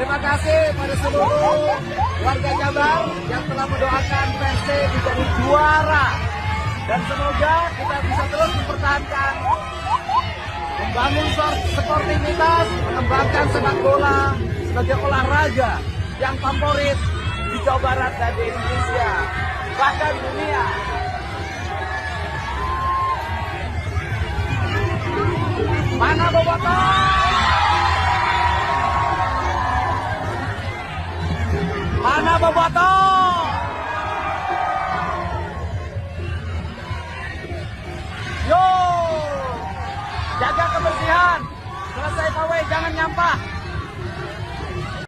Terima kasih pada seluruh warga Jabar yang telah mendoakan Persib menjadi juara. Dan semoga kita bisa terus mempertahankan, membangun sportivitas, mengembangkan sepak bola sebagai olahraga yang favorit di Jawa Barat dan di Indonesia, bahkan dunia. Mana Boboto? Mana Boboto? Yo, jaga kebersihan. Selesai pawai jangan nyampah.